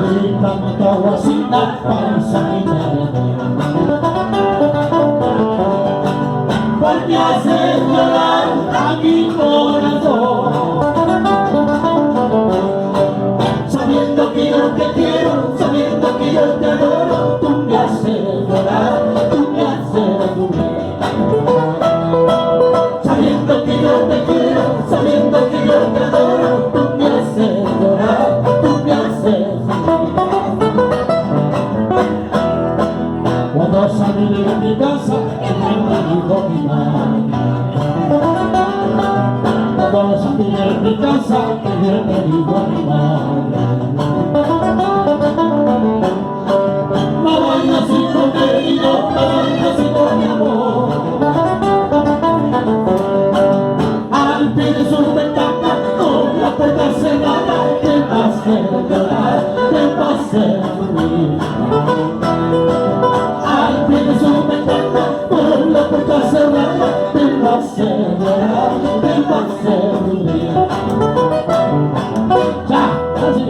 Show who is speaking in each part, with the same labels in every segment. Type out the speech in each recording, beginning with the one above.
Speaker 1: linda matahuacina, paisanita de porque hace llorar a mi corazón, sabiendo que yo te quiero, sabiendo que yo te adoro, tú me haces llorar, tú me haces sufrir. Sabiendo que yo te quiero, sabiendo que yo te adoro, tú me haces llorar, tú me haces sufrir. Cuando salí de mi casa, me dijo mi madre. Cuando salí de mi casa, me dijo mi madre. No vayas así conmigo, no vayas así con mi amor. Al pie de su ventana, con la puerta cerrada, te va a hacer llorar, te va a hacer sufrir. Al pie de su ventana, con la puerta cerrada, te va a hacer llorar, te va a hacer sufrir. Ya, así.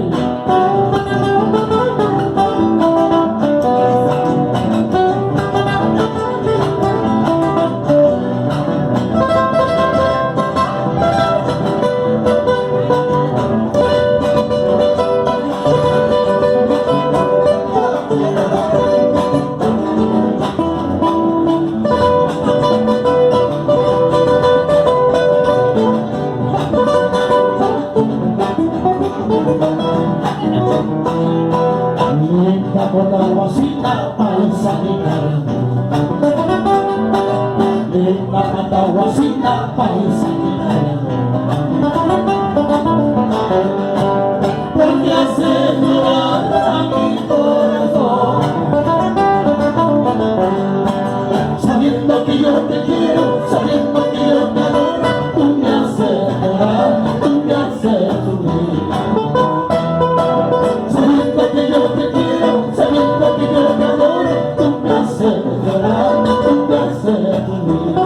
Speaker 1: Linda matahuacina, paisanita de linda matahuacina, paisanita de porque hace llorar a mi corazón, sabiendo que yo te quiero, sabiendo que yo te adoro, tú me haces llorar, tú me haces sufrir. Sabiendo que yo te quiero, sabiendo que yo te adoro, tú me haces llorar, tú me haces sufrir.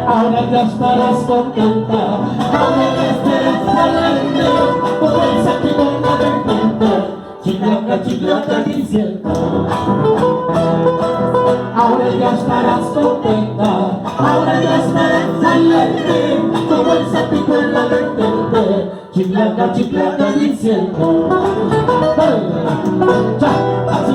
Speaker 1: Ahora ya estarás contenta, ahora ya estarás alegre, como el saquito de repente, chiclaca, chiclaca diciendo. Ahora ya estarás contenta, ahora ya estarás alegre, como el sapito en la vertiente, chiclaca, chiclaca diciendo. Dale, cha, así.